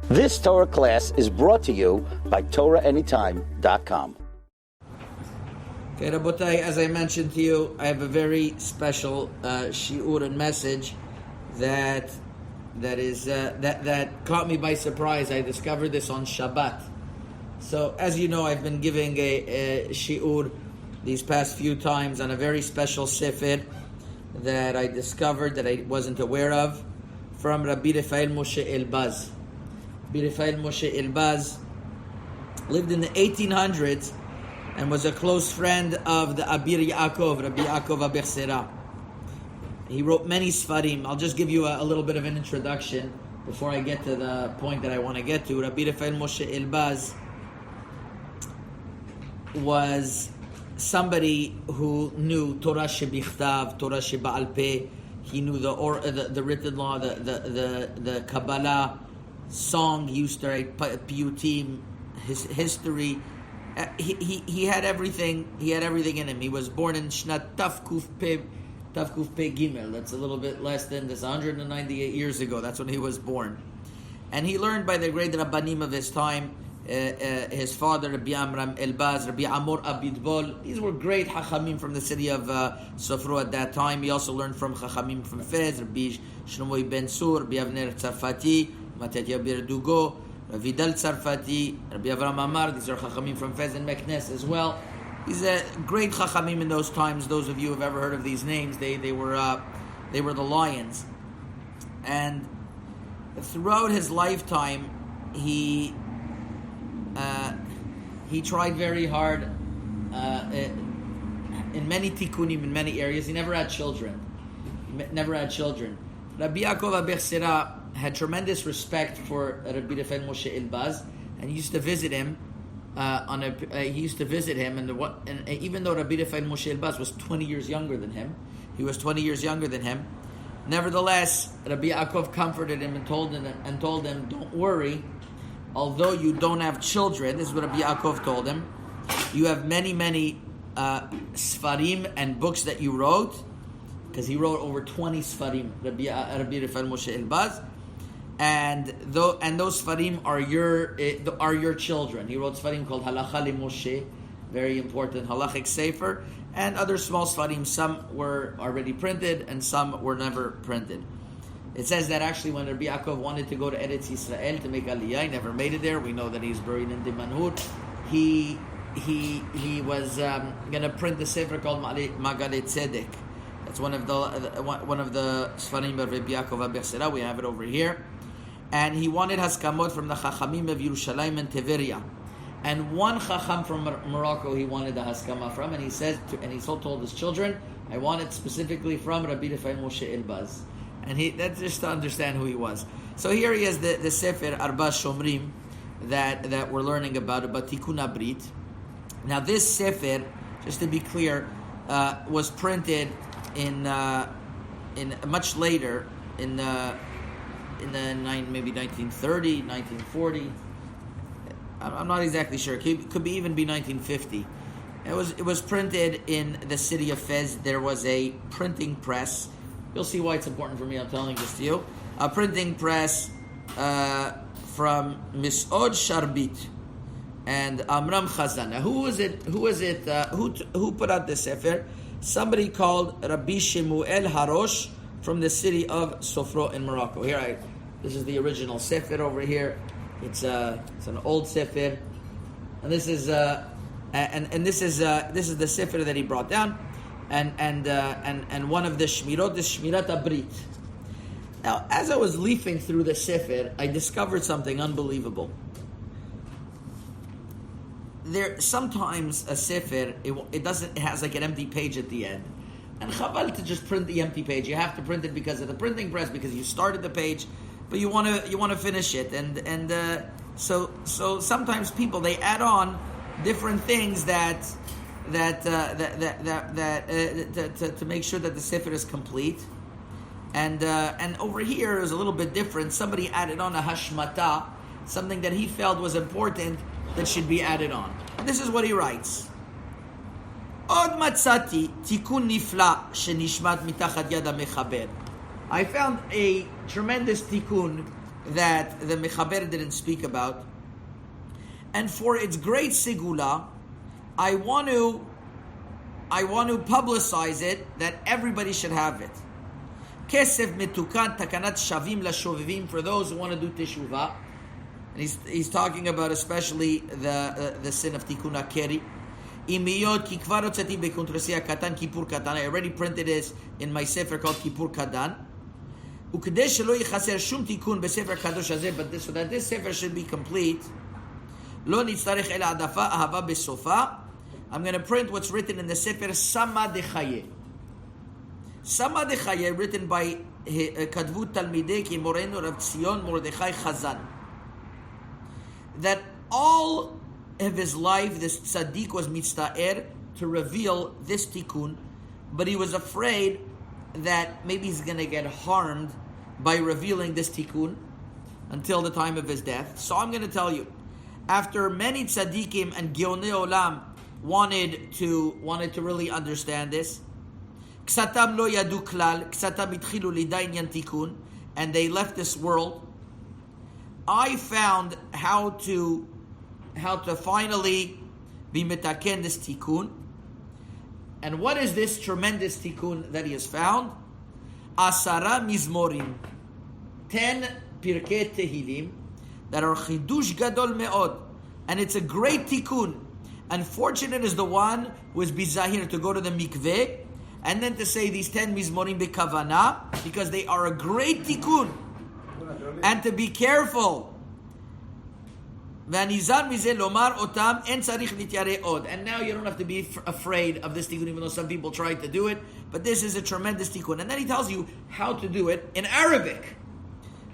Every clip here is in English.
This Torah class is brought to you by TorahAnytime.com. Okay, Rabotai, as I mentioned to you, I have a very special shiur and message that caught me by surprise. I discovered this on Shabbat. So, as you know, I've been giving a shiur these past few times on a very special sefer that I discovered that I wasn't aware of from Rabbi Rafael Moshe Elbaz. Rabbi Rafael Moshe Elbaz lived in the 1800s and was a close friend of the Abir Yaakov, Rabbi Yaakov Abechsera. He wrote many Sfarim. I'll just give you a little bit of an introduction before I get to the point that I want to get to. Rabbi Rafael Moshe Elbaz was somebody who knew Torah shebichtav, Torah sheba'al peh. He knew the written law, the Kabbalah, song. He used to write piyutim, his history. He had everything. He had everything in him. He was born in Shnat Tafkuf Peh Gimel. That's a little bit less than this. 198 years ago. That's when he was born, and he learned by the great Rabbanim of his time. His father, Rabbi Amram Elbaz, Rabbi Amor Abidbol. These were great Chachamim from the city of Sofro at that time. He also learned from Chachamim from Fez, Rabbi Shlomo Ben Sur, Rabbi Avner Tzarfati, Matitya Berdugo, Rabbi Vidal Tzarfati, Rabbi Avram Amar. These are Chachamim from Fez and Meknes as well. These are great Chachamim in those times. Those of you who have ever heard of these names, they were the lions. And throughout his lifetime, he tried very hard in many tikkunim, in many areas. He never had children. Rabbi Yaakov Abechsera had tremendous respect for Rabbi Rafael Moshe Elbaz, and he used to visit him. And even though Rabbi Rafael Moshe Elbaz was 20 years younger than him, nevertheless, Rabbi Yaakov comforted him and told him, "Don't worry. Although you don't have children," this is what Rabbi Yaakov told him, "you have many Sfarim and books that you wrote," because he wrote over 20 Sfarim, Rabbi Rafael Moshe Elbaz, and those Sfarim are your children. He wrote Sfarim called Halacha LeMoshe, very important halachic sefer, and other small Sfarim. Some were already printed and some were never printed. It says that actually when Rabbi Yaakov wanted to go to Eretz Yisrael to make Aliyah, he never made it there. We know that he's buried in Dimanhur. He was going to print the sefer called Magalit Tzedek. That's one of the Sfarim of Rabbi Yaakov Abechsera. We have it over here. And he wanted Haskamot from the Chachamim of Yerushalayim and Tiveria. And one Chacham from Morocco he wanted the Haskama from, and he told his children, "I want it specifically from Rabbi Rafael Moshe Elbaz." And that's just to understand who he was. So here he is, the Sefer Arba Shomrim that we're learning about Tikkun Abrit. Now this Sefer, just to be clear, was printed in much later, in maybe 1930, 1940. I'm not exactly sure. It could even be 1950. It was printed in the city of Fez. There was a printing press. You'll see why it's important for me. I'm telling this to you. A printing press from Misod Sharbit and Amram Chazan. Now, who put out this sefer? Somebody called Rabbi Shemuel Harosh from the city of Sofro in Morocco. This is the original sefer over here. It's an old sefer, and this is this is the sefer that he brought down. And one of the Shmirot is Shmirat Abrit. Now, as I was leafing through the Sefer, I discovered something unbelievable. There sometimes a Sefer it has like an empty page at the end, and Chaval to just print the empty page. You have to print it because of the printing press, because you started the page, but you want to finish it, and so sometimes people they add on different things to make sure that the sefer is complete, and over here is a little bit different. Somebody added on a hashmata, something that he felt was important that should be added on. And this is what he writes: Od matzati tikun nifla shenishmat mitachat yad hamechaber. I found a tremendous tikkun, that the Mechaber didn't speak about. And for its great sigula, I want to publicize it that everybody should have it. Kesef metukan takanat shavim lashovivim, for those who want to do teshuvah. And he's talking about especially the sin of tikkun hakeri. Imiyot ki kvar hotzati bekontrosia katan kippur katan. I already printed this in my sefer called Kippur Katan. Ukedesh shelo yichaser shum tikkun besefer kadosh hazeh, but so that this sefer should be complete. Lo nitzarech el ha'adafa ahava besofa. I'm going to print what's written in the sefer Sama Dechaye. Sama Dechaye, written by Kadvut Talmidei Ki Moreno Rav Tzion Mordechai Chazan. That all of his life, this tzaddik was mitzta'er to reveal this tikkun, but he was afraid that maybe he's going to get harmed by revealing this tikkun until the time of his death. So I'm going to tell you, after many tzaddikim and Geonei Olam wanted to really understand this, Ksatam lo yadu klal, ksatam itchilu lidai inyan tikkun, and they left this world. I found how to finally be mitaken this tikkun. And what is this tremendous tikkun that he has found? Asara mizmorim, 10 pirkei Tehillim that are chidush gadol me'od, and it's a great tikkun. Unfortunate is the one who is bizahir to go to the mikveh and then to say these 10 mizmorim bekavana, because they are a great tikkun. And to be careful. And now you don't have to be afraid of this tikkun, even though some people tried to do it. But this is a tremendous tikkun. And then he tells you how to do it in Arabic.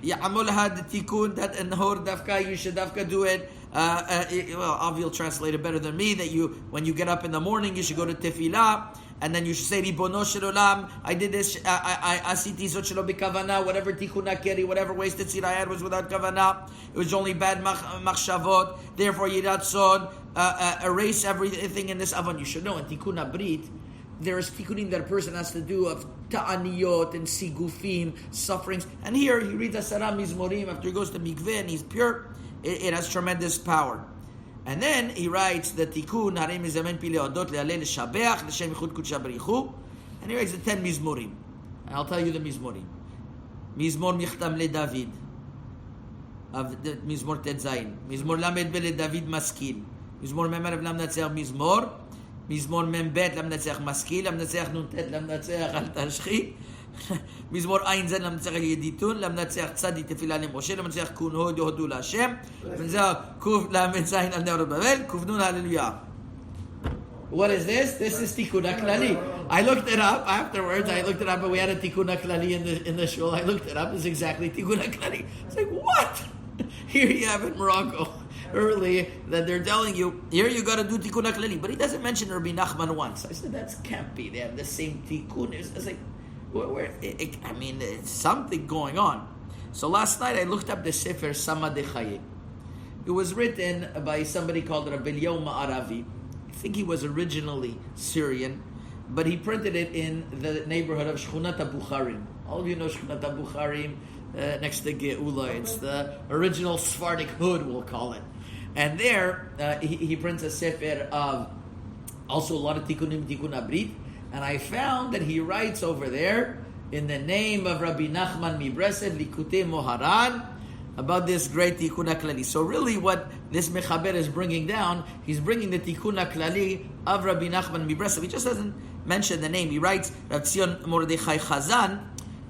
Ya'amul had the tikkun that in Hor Dafka, you should Dafka do it. Avi will translate it better than me, that when you get up in the morning, you should go to Tefillah. And then you should say, Ribono shel olam, I did this, I asiti zot shelo b'kavana, whatever tikkun hakeri, whatever wasted tzira I had was without kavana. It was only bad machshavot. Therefore, yiratzon, erase everything in this avon. You should know, in tikkun habrit, there is tikkunim that a person has to do of ta'aniyot and sigufim, sufferings. And here, he reads Asara Mizmorim after he goes to mikveh and he's pure. It has tremendous power. And then he writes the tikkun Harei mizamen pi leodot le'aleh l'shabeach l'shem yichud kudsha b'richu, and he writes the 10 mizmorim. And I'll tell you the mizmorim. Mizmor michtam leDavid, of the mizmor tet zayin. Mizmor lamed be leDavid maskil. Mizmor mem aleph lamnatzeach mizmor. Mizmor mem bet lamnatzeach maskil. Lamnatzeach nun tet lamnatzeach al tashchi. מזמור עין זן למנצח ידיתון, למנצח צדי תפילה למשה, למנצח כון הוד יהודו להשם, למנצח קוף למנצחין על נאורות בבל, קוף נון הללויה. What is this? This is Tikkun Haklali. I looked it up afterwards. But we had a Tikkun Haklali in the shul. I looked it up. It's exactly Tikkun Haklali. It's like, what? Here you have in Morocco early that they're telling you, here you got to do Tikkun Haklali. But he doesn't mention Rebbe Nachman once. I said, that can't be. They have the same Tikkun. It's like, it's something going on. So last night I looked up the Sefer Sama Dechaye. It was written by somebody called Rabbi Eliyahu Ma'aravi. I think he was originally Syrian, but he printed it in the neighborhood of Shchunat HaBukharim. All of you know Shchunat HaBukharim, next to Geula. It's the original Sephardic hood, we'll call it. And there, he prints a Sefer of also a lot of Tikkunim, Tikkun Habrit. And I found that he writes over there, in the name of Rabbi Nachman Mibresed, Likutei Moharan, about this great Tikkun Haklali. So really what this Mechaber is bringing down, he's bringing the Tikkun Haklali of Rabbi Nachman Mibresed. He just doesn't mention the name. He writes Rav Tzion Mordechai Chazan,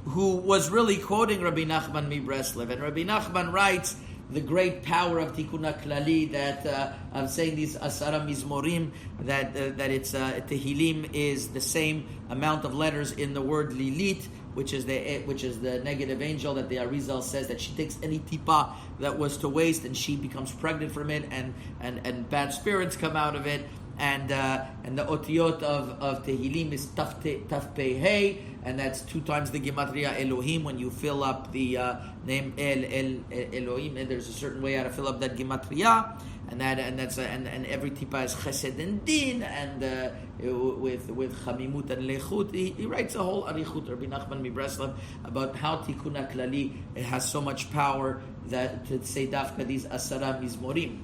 who was really quoting Rabbi Nachman Mibreslev. And Rabbi Nachman writes the great power of Tikkun Haklali, that I'm saying these Asara Mizmorim, that it's Tehillim is the same amount of letters in the word Lilit, which is the negative angel that the Arizal says that she takes any tipa that was to waste and she becomes pregnant from it, and bad spirits come out of it. And the otiyot of Tehillim is Taf Pei Hey, and that's 2 times the Gematria Elohim. When you fill up the name Elohim, and there's a certain way how to fill up that Gematria, and every tipa is Chesed and Din, and with Chamimut and Lechut. He writes a whole Arichut, Rabbi Nachman Mibreslev, about how Tikkun Haklali has so much power that to say dafka these asara mizmorim.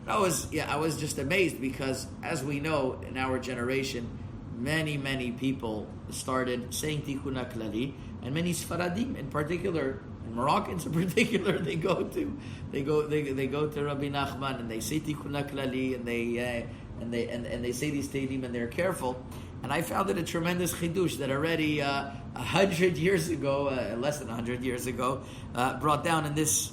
I was just amazed because, as we know, in our generation, many people started saying Tikkun Haklali, and many Sfaradim in particular, and Moroccans in particular, they go to Rebbe Nachman and they say Tikkun Haklali, and they say these Teilim, and they're careful. And I found it a tremendous chidush that already 100 years ago, less than 100 years ago, brought down in this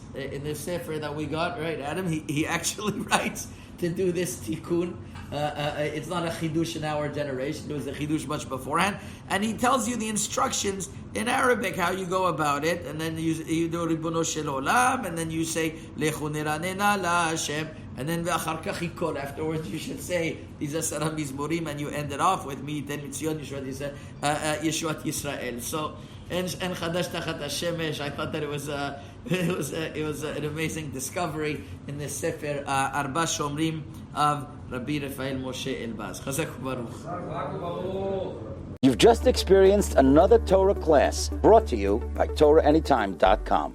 sefer that we got, right, Adam? He actually writes to do this tikkun. It's not a chidush in our generation. It was a chidush much beforehand. And he tells you the instructions in Arabic, how you go about it. And then you do Ribono Shel Olam, and then you say Lechu Niranena La Hashem. And then afterwards you should say these asara mizmorim, and you end it off with Mi Ten Mitzion Yeshuat Yisrael. So and Chadash Tachat Hashemesh, I thought that it was an amazing discovery in the Sefer Arba Shomrim of Rabbi Rafael Moshe Elbaz. Chazak Baruch. You've just experienced another Torah class brought to you by TorahAnytime.com.